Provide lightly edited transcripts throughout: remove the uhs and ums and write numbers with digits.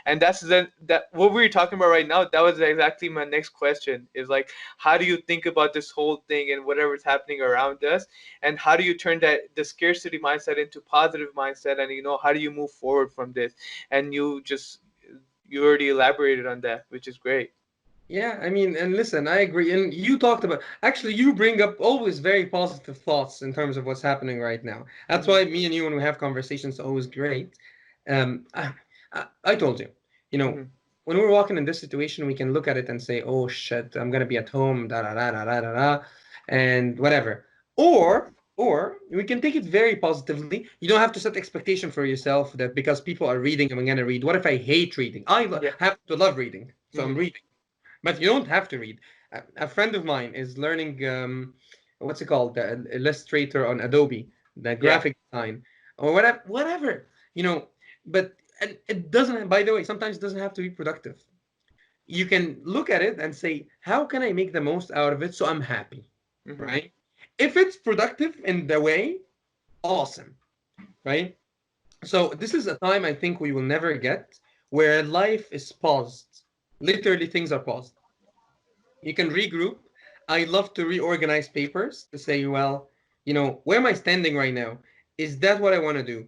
And that what we were talking about right now, that was exactly my next question, is like, how do you think about this whole thing and whatever's happening around us, and how do you turn the scarcity mindset into positive mindset, and how do you move forward from this? And you already elaborated on that, which is great. Yeah, I mean, and listen, I agree. And you talked about, actually, you bring up always very positive thoughts in terms of what's happening right now. That's Hmm. why me and you, when we have conversations, always great. I told you, you know, Hmm. when we're walking in this situation, we can look at it and say, oh shit, I'm gonna be at home, da da da da da da da, and whatever. Or we can take it very positively. You don't have to set expectation for yourself that because people are reading, I'm gonna read. What if I hate reading? Yeah. Happen to love reading, so I'm Hmm. reading. But you don't have to read. A friend of mine is learning, what's it called? The Illustrator on Adobe, the Yeah. graphic design, or whatever, whatever, you know. But and it doesn't, by the way, sometimes it doesn't have to be productive. You can look at it and say, how can I make the most out of it so I'm happy, Hmm. right? If it's productive in the way, awesome, right? So this is a time I think we will never get where life is paused. Literally, things are paused. You can regroup. I love to reorganize papers to say, well, where am I standing right now? Is that what I want to do?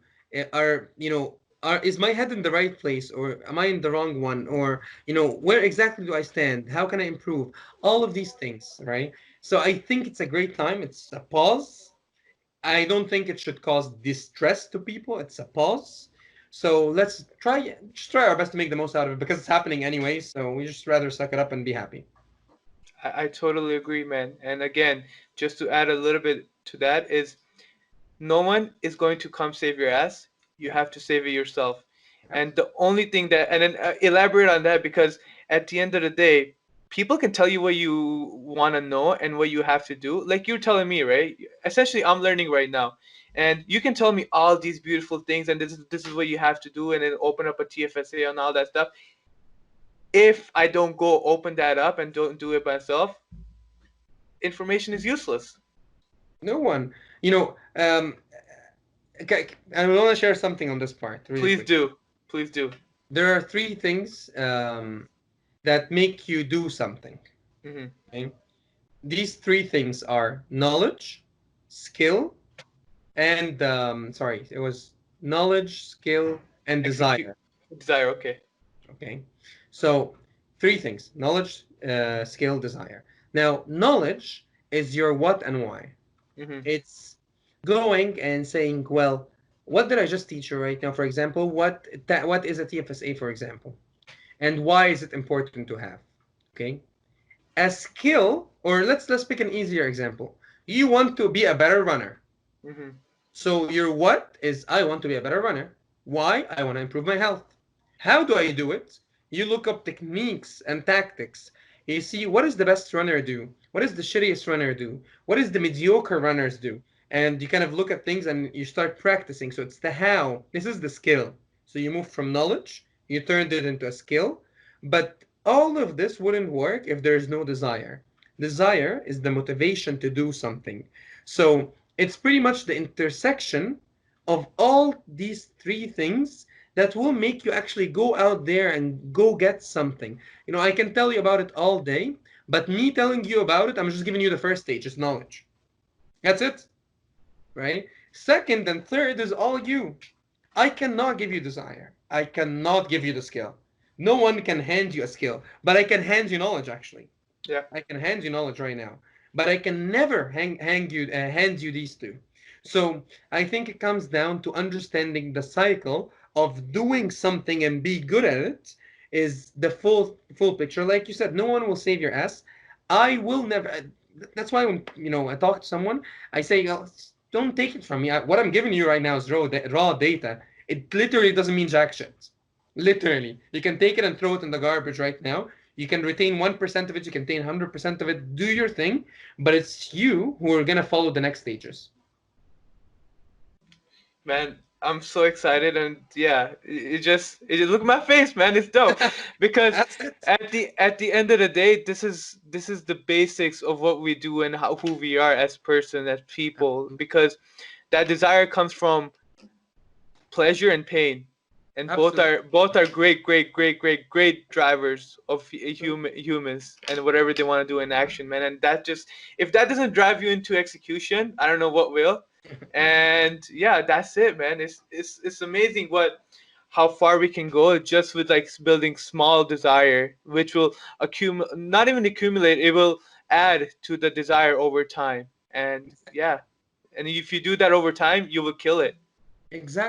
Is my head in the right place or am I in the wrong one? Or, where exactly do I stand? How can I improve? All of these things, right? So I think it's a great time. It's a pause. I don't think it should cause distress to people. It's a pause. So let's just try our best to make the most out of it because it's happening anyway. So we just rather suck it up and be happy. I totally agree, man. And again, just to add a little bit to that is, no one is going to come save your ass. You have to save it yourself. And the only thing that, and then elaborate on that, because at the end of the day, people can tell you what you want to know and what you have to do. Like you're telling me, right? Essentially, I'm learning right now. And you can tell me all these beautiful things, and this is what you have to do, and then open up a TFSA and all that stuff. If I don't go open that up and don't do it myself, information is useless. No one. You know, okay, I want to share something on this part really Please quick. do. Please do. There are three things that make you do something. Hmm. Okay? These three things are knowledge, skill, and sorry, it was knowledge, skill, and Execute. desire. Desire. Okay. Okay, so three things: knowledge, skill, desire. Now, knowledge is your what and why. Hmm. It's going and saying, well, what did I just teach you right now? For example, what is a TFSA, for example, and why is it important to have? Okay, a skill, or let's pick an easier example. You want to be a better runner. Hmm. So your what is I want to be a better runner. Why? I want to improve my health. How do I do it? You look up techniques and tactics. You see what does the best runner do? What does the shittiest runner do? What does the mediocre runners do? And you kind of look at things and you start practicing. So it's the how. This is the skill. So you move from knowledge, you turned it into a skill. But all of this wouldn't work if there is no desire. Desire is the motivation to do something. So it's pretty much the intersection of all these three things that will make you actually go out there and go get something. I can tell you about it all day, but me telling you about it, I'm just giving you the first stage, it's knowledge. That's it, right? Second and third is all you. I cannot give you desire. I cannot give you the skill. No one can hand you a skill, but I can hand you knowledge actually. Yeah. I can hand you knowledge right now, but I can never hand you these two. So I think it comes down to understanding the cycle of doing something and be good at it is the full picture. Like you said, no one will save your ass. I will never. That's why when I talk to someone, I say, don't take it from me. What I'm giving you right now is raw data. It literally doesn't mean jack shit. Literally, you can take it and throw it in the garbage right now. You can retain 1% of it, you can retain 100% of it, do your thing, but it's you who are going to follow the next stages. Man, I'm so excited, and yeah, it look at my face, man. It's dope because That's it. at the end of the day, this is the basics of what we do and who we are as person, as people, because that desire comes from pleasure and pain, and Absolutely. both are great drivers of humans and whatever they want to do in action, man. And that just, if that doesn't drive you into execution, I don't know what will. And yeah, that's it, man. It's amazing what how far we can go just with like building small desire, which will accumulate, not even accumulate, it will add to the desire over time. And yeah, and if you do that over time, you will kill it. Exactly.